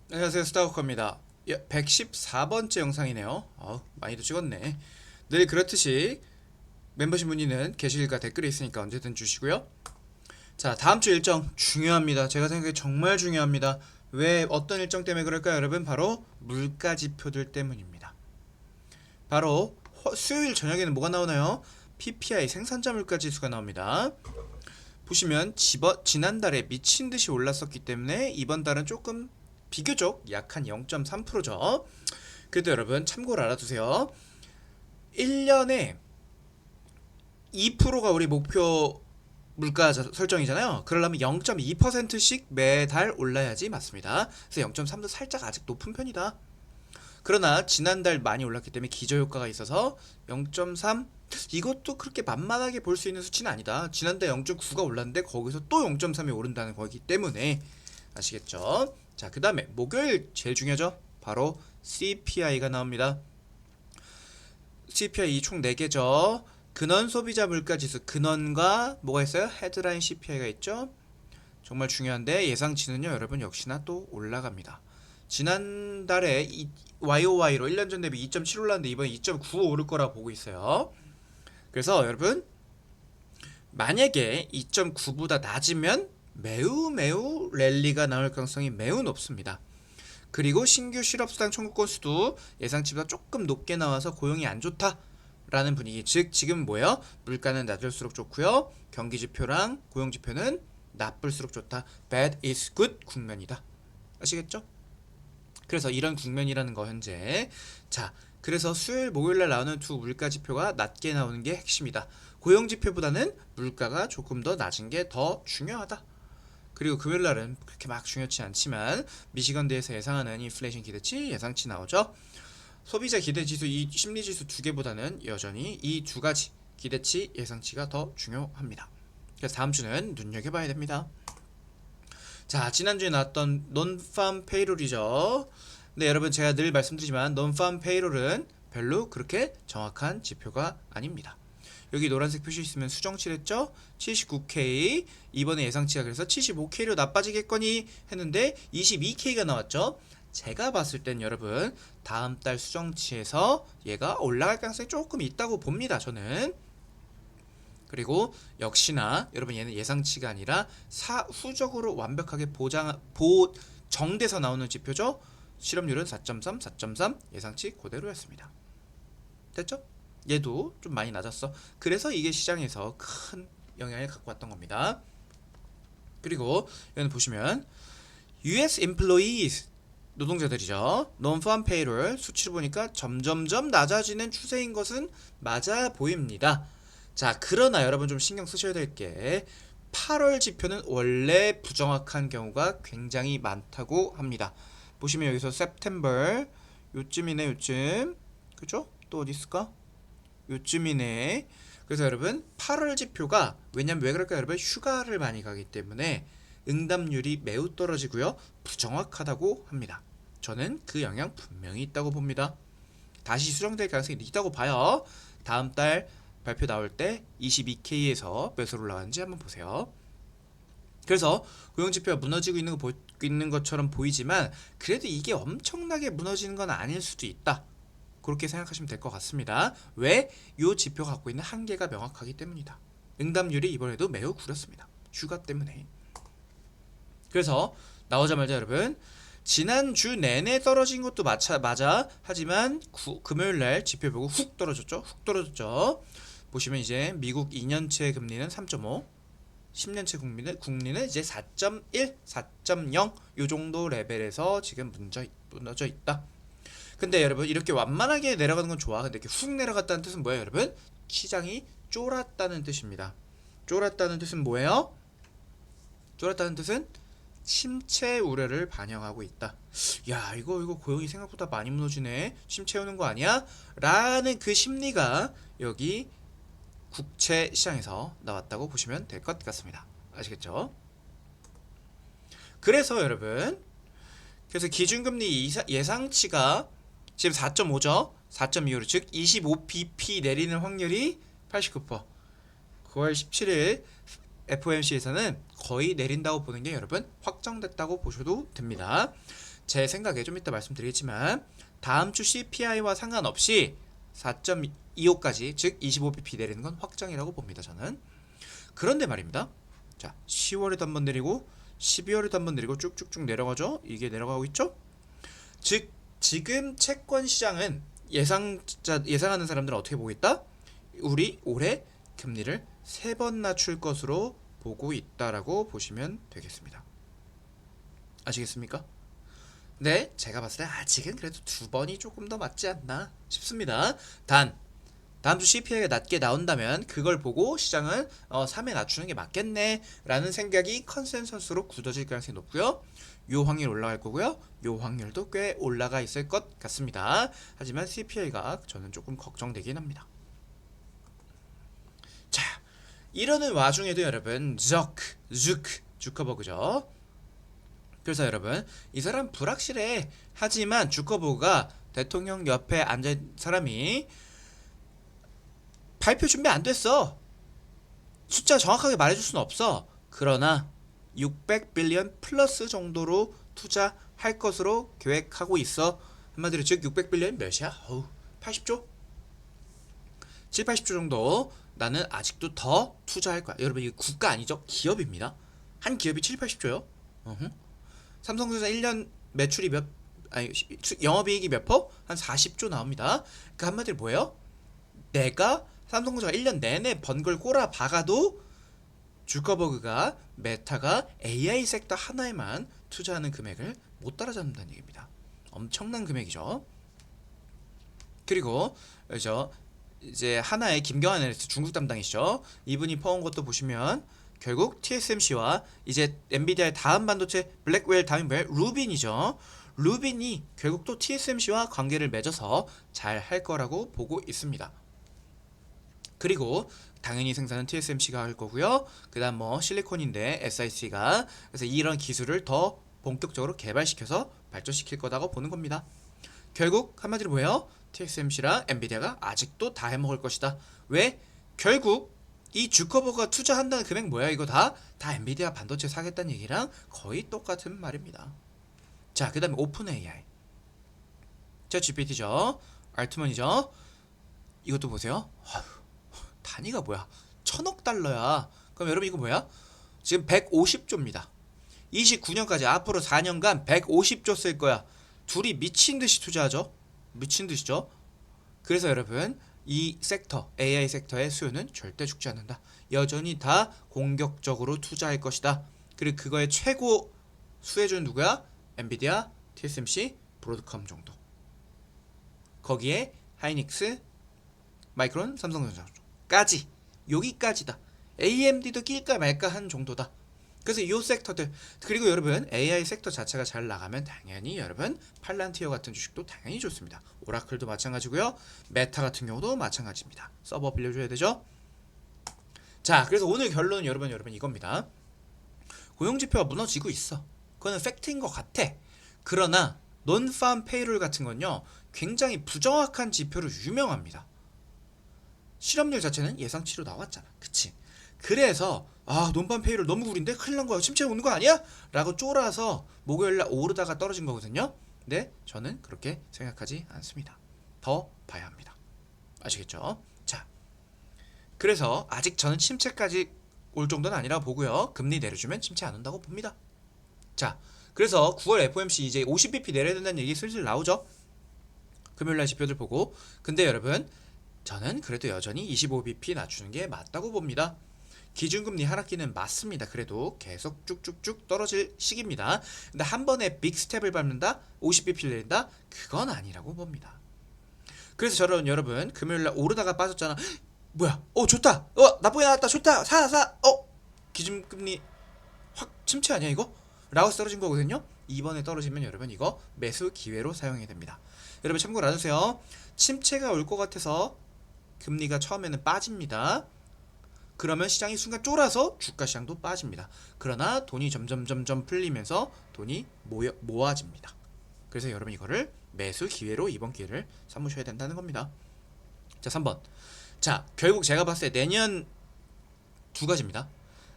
안녕하세요, 스타워커입니다. 114번째 영상이네요. 많이도 찍었네. 늘 그렇듯이 멤버십 문의는 게시글과 댓글이 있으니까 언제든 주시고요. 자, 다음 주 일정 중요합니다. 제가 생각해 정말 중요합니다. 왜 어떤 일정 때문에 그럴까요, 여러분? 바로 물가 지표들 때문입니다. 바로 수요일 저녁에는 뭐가 나오나요? PPI 생산자 물가 지수가 나옵니다. 보시면 지난달에 미친 듯이 올랐었기 때문에 이번 달은 조금 비교적 약한 0.3%죠. 그래도 여러분 참고로 알아두세요. 1년에 2%가 우리 목표 물가 설정이잖아요. 그러려면 0.2%씩 매달 올라야지 맞습니다. 그래서 0.3도 살짝 아직 높은 편이다. 그러나 지난달 많이 올랐기 때문에 기저효과가 있어서 0.3 이것도 그렇게 만만하게 볼 수 있는 수치는 아니다. 지난달 0.9가 올랐는데 거기서 또 0.3이 오른다는 거기 때문에 아시겠죠? 자, 그 다음에 목요일 제일 중요하죠? 바로 CPI가 나옵니다. CPI 총 4개죠. 근원 소비자 물가 지수, 근원과 뭐가 있어요? 헤드라인 CPI가 있죠. 정말 중요한데 예상치는요, 여러분 역시나 또 올라갑니다. 지난달에 YOY로 1년 전 대비 2.7 올랐는데 이번에 2.9 오를 거라 보고 있어요. 그래서 여러분 만약에 2.9보다 낮으면 매우 랠리가 나올 가능성이 매우 높습니다. 그리고 신규 실업수당 청구 건수도 예상치보다 조금 높게 나와서 고용이 안 좋다라는 분위기. 즉 지금 뭐예요? 물가는 낮을수록 좋고요. 경기 지표랑 고용 지표는 나쁠수록 좋다. Bad is good 국면이다. 아시겠죠? 그래서 이런 국면이라는 거 현재. 자, 그래서 수요일 목요일날 나오는 두 물가 지표가 낮게 나오는 게 핵심이다. 고용 지표보다는 물가가 조금 더 낮은 게 더 중요하다. 그리고 금요일날은 그렇게 막 중요치 않지만 미시건대에서 예상하는 인플레이션 기대치 예상치 나오죠. 소비자 기대지수, 이 심리지수 두 개보다는 여전히 이 두 가지 기대치 예상치가 더 중요합니다. 그래서 다음 주는 눈여겨봐야 됩니다. 자, 지난주에 나왔던 논팜 페이롤이죠. 네, 여러분 제가 늘 말씀드리지만 논팜 페이롤은 별로 그렇게 정확한 지표가 아닙니다. 여기 노란색 표시 있으면 수정치랬죠? 79K. 이번에 예상치가 그래서 75K로 나빠지겠거니 했는데 22K가 나왔죠? 제가 봤을 땐 여러분 다음 달 수정치에서 얘가 올라갈 가능성이 조금 있다고 봅니다. 저는. 그리고 역시나 여러분 얘는 예상치가 아니라 사후적으로 완벽하게 보정돼서 나오는 지표죠. 실업률은 4.3, 4.3 예상치 그대로였습니다. 됐죠? 얘도 좀 많이 낮았어. 그래서 이게 시장에서 큰 영향을 갖고 왔던 겁니다. 그리고 여기 보시면 US employees 노동자들이죠. Non-farm payroll 수치를 보니까 점점점 낮아지는 추세인 것은 맞아 보입니다. 자, 그러나 여러분 좀 신경 쓰셔야 될 게 8월 지표는 원래 부정확한 경우가 굉장히 많다고 합니다. 보시면 여기서 September 요쯤이네 요쯤. 그죠? 또 어디 있을까? 요쯤이네. 그래서 여러분 8월 지표가 왜냐면 왜 그럴까요? 여러분 휴가를 많이 가기 때문에 응답률이 매우 떨어지고요. 부정확하다고 합니다. 저는 그 영향 분명히 있다고 봅니다. 다시 수정될 가능성이 있다고 봐요. 다음 달 발표 나올 때 22K에서 몇으로 올라가는지 한번 보세요. 그래서 고용지표가 무너지고 있는 것처럼 보이지만 그래도 이게 엄청나게 무너지는 건 아닐 수도 있다. 그렇게 생각하시면 될 것 같습니다. 왜? 이 지표가 갖고 있는 한계가 명확하기 때문이다. 응답률이 이번에도 매우 구렸습니다. 휴가 때문에. 그래서 나오자마자 여러분 지난주 내내 떨어진 것도 맞아. 하지만 금요일날 지표 보고 훅 떨어졌죠. 훅 떨어졌죠. 보시면 이제 미국 2년채 금리는 3.5, 10년채 국리는 이제 4.1, 4.0 요 정도 레벨에서 지금 무너져 있다. 근데 여러분 이렇게 완만하게 내려가는 건 좋아. 근데 이렇게 훅 내려갔다는 뜻은 뭐예요, 여러분? 시장이 쫄았다는 뜻입니다. 쫄았다는 뜻은 뭐예요? 쫄았다는 뜻은 침체 우려를 반영하고 있다. 야, 이거 고용이 생각보다 많이 무너지네. 침체 오는 거 아니야? 라는 그 심리가 여기 국채 시장에서 나왔다고 보시면 될 것 같습니다. 아시겠죠? 그래서 여러분, 그래서 기준금리 예상치가 지금 4.5죠. 4.25로 즉 25bp 내리는 확률이 89%. 9월 17일 FOMC에서는 거의 내린다고 보는 게 여러분 확정됐다고 보셔도 됩니다. 제 생각에 좀 이따 말씀드리겠지만 다음 주 CPI와 상관없이 4.25까지 즉 25bp 내리는 건 확정이라고 봅니다. 저는. 그런데 말입니다. 자, 10월에도 한번 내리고 12월에도 한번 내리고 쭉쭉쭉 내려가죠. 이게 내려가고 있죠. 즉 지금 채권 시장은 예상하는 사람들은 어떻게 보고 있다? 우리 올해 금리를 3번 낮출 것으로 보고 있다라고 보시면 되겠습니다. 아시겠습니까? 네, 제가 봤을 때 아직은 그래도 2번이 조금 더 맞지 않나 싶습니다. 다음 주 CPI가 낮게 나온다면 그걸 보고 시장은 3에 낮추는 게 맞겠네 라는 생각이 컨센서스로 굳어질 가능성이 높고요. 요 확률 올라갈 거고요. 요 확률도 꽤 올라가 있을 것 같습니다. 하지만 CPI가 저는 조금 걱정되긴 합니다. 자, 이러는 와중에도 여러분 주커버그죠. 그래서 여러분 이 사람 불확실해. 하지만 주커버그가 대통령 옆에 앉은 사람이 발표 준비 안 됐어. 숫자 정확하게 말해줄 수는 없어. 그러나 600빌리언 플러스 정도로 투자할 것으로 계획하고 있어. 한마디로 즉 600빌리언 몇이야? 80조? 7, 80조 정도 나는 아직도 더 투자할 거야. 여러분 이게 국가 아니죠? 기업입니다. 한 기업이 7, 80조요? 삼성전자 1년 매출이 영업이익이 몇 퍼? 한 40조 나옵니다. 그 한마디로 뭐예요? 내가 삼성전자가 1년 내내 번 걸 꼬라 박아도 주커버그가 메타가 AI 섹터 하나에만 투자하는 금액을 못 따라잡는다는 얘기입니다. 엄청난 금액이죠. 그리고 이제 하나의 김경환 애널리스트 중국 담당이시죠. 이분이 퍼온 것도 보시면 결국 TSMC와 이제 엔비디아의 다음 반도체 블랙웰 다음이 뭐예요? 루빈이죠. 루빈이 결국 또 TSMC와 관계를 맺어서 잘 할 거라고 보고 있습니다. 그리고 당연히 생산은 TSMC가 할 거고요. 그 다음 뭐 실리콘인데 SIC가 그래서 이런 기술을 더 본격적으로 개발시켜서 발전시킬 거다고 보는 겁니다. 결국 한마디로 뭐예요? TSMC랑 엔비디아가 아직도 다 해먹을 것이다. 왜? 결국 이 주커버그가 투자한다는 금액 뭐야? 이거 다 엔비디아 반도체 사겠다는 얘기랑 거의 똑같은 말입니다. 자, 그 다음에 오픈 AI 저 GPT죠. 알트만이죠. 이것도 보세요. 단위가 뭐야? 1000억 달러야. 그럼 여러분 이거 뭐야? 지금 150조입니다. 29년까지 앞으로 4년간 150조 쓸 거야. 둘이 미친 듯이 투자하죠. 미친 듯이죠. 그래서 여러분 이 섹터 AI 섹터의 수요는 절대 죽지 않는다. 여전히 다 공격적으로 투자할 것이다. 그리고 그거의 최고 수혜주는 누구야? 엔비디아, TSMC, 브로드컴 정도. 거기에 하이닉스, 마이크론, 삼성전자 까지 여기까지다. AMD도 낄까 말까 한 정도다. 그래서 이 섹터들 그리고 여러분 AI 섹터 자체가 잘 나가면 당연히 여러분 팔란티어 같은 주식도 당연히 좋습니다. 오라클도 마찬가지고요. 메타 같은 경우도 마찬가지입니다. 서버 빌려줘야 되죠. 자, 그래서 오늘 결론은 여러분 이겁니다. 고용지표가 무너지고 있어. 그거는 팩트인 것 같아. 그러나 논팜 페이롤 같은 건요 굉장히 부정확한 지표로 유명합니다. 실업률 자체는 예상치로 나왔잖아. 그치? 그래서 논밤 페이롤 너무 구린데 큰일 난 거야. 침체 오는 거 아니야? 라고 쫄아서 목요일날 오르다가 떨어진 거거든요. 근데 저는 그렇게 생각하지 않습니다. 더 봐야 합니다. 아시겠죠? 자, 그래서 아직 저는 침체까지 올 정도는 아니라고 보고요. 금리 내려주면 침체 안 온다고 봅니다. 자, 그래서 9월 FOMC 이제 50bp 내려야 된다는 얘기 슬슬 나오죠. 금요일날 지표들 보고. 근데 여러분 저는 그래도 여전히 25bp 낮추는 게 맞다고 봅니다. 기준금리 하락기는 맞습니다. 그래도 계속 쭉쭉쭉 떨어질 시기입니다. 근데 한 번에 빅 스텝을 밟는다? 50bp를 내린다? 그건 아니라고 봅니다. 그래서 저는 여러분 금요일날 오르다가 빠졌잖아. 뭐야? 좋다. 나쁘게 나왔다. 좋다. 사. 기준금리 확 침체 아니야 이거? 라고 떨어진 거거든요. 이번에 떨어지면 여러분 이거 매수 기회로 사용해야 됩니다. 여러분 참고로 알아두세요. 침체가 올 것 같아서 금리가 처음에는 빠집니다. 그러면 시장이 순간 쫄아서 주가 시장도 빠집니다. 그러나 돈이 점점 풀리면서 돈이 모아집니다. 그래서 여러분 이거를 매수 기회로 이번 기회를 삼으셔야 된다는 겁니다. 자, 3번. 자, 결국 제가 봤을 때 내년 두 가지입니다.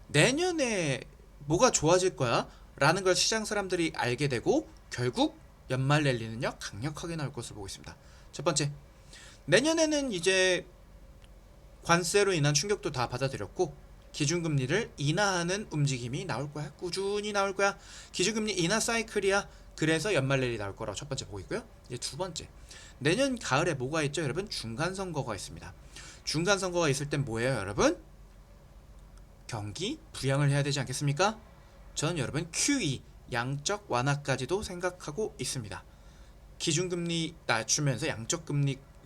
내년에 뭐가 좋아질 거야? 라는 걸 시장 사람들이 알게 되고 결국 연말 랠리는요 강력하게 나올 것으로 보고 있습니다. 첫 번째, 내년에는 이제 관세로 인한 충격도 다 받아들였고 기준금리를 인하하는 움직임이 나올 거야. 꾸준히 나올 거야. 기준금리 인하 사이클이야. 그래서 연말 랠리 나올 거라고 첫 번째 보고 있고요. 이제 두 번째, 내년 가을에 뭐가 있죠 여러분? 중간선거가 있습니다. 중간선거가 있을 땐 뭐예요 여러분? 경기 부양을 해야 되지 않겠습니까? 저는 여러분 QE 양적 완화까지도 생각하고 있습니다. 기준금리 낮추면서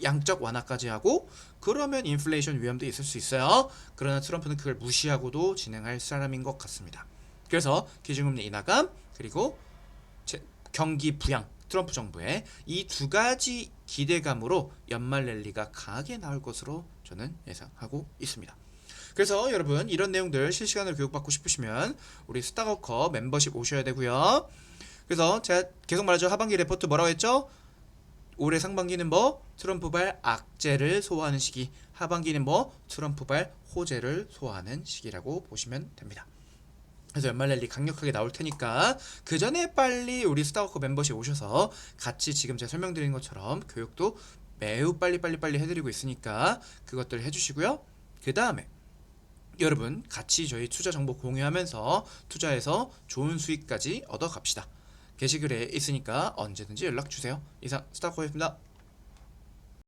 양적 완화까지 하고 그러면 인플레이션 위험도 있을 수 있어요. 그러나 트럼프는 그걸 무시하고도 진행할 사람인 것 같습니다. 그래서 기준금리 인하감 그리고 경기 부양 트럼프 정부의 이 두 가지 기대감으로 연말 랠리가 강하게 나올 것으로 저는 예상하고 있습니다. 그래서 여러분 이런 내용들 실시간으로 교육받고 싶으시면 우리 스타워커 멤버십 오셔야 되고요. 그래서 제가 계속 말하죠. 하반기 레포트 뭐라고 했죠? 올해 상반기는 뭐? 트럼프발 악재를 소화하는 시기. 하반기는 뭐? 트럼프발 호재를 소화하는 시기라고 보시면 됩니다. 그래서 연말 랠리 강력하게 나올 테니까 그 전에 빨리 우리 스타워커 멤버십 오셔서 같이 지금 제가 설명드린 것처럼 교육도 매우 빨리 해드리고 있으니까 그것들 해주시고요. 그 다음에 여러분 같이 저희 투자 정보 공유하면서 투자해서 좋은 수익까지 얻어 갑시다. 게시글에 있으니까 언제든지 연락 주세요. 이상 스타워커였습니다.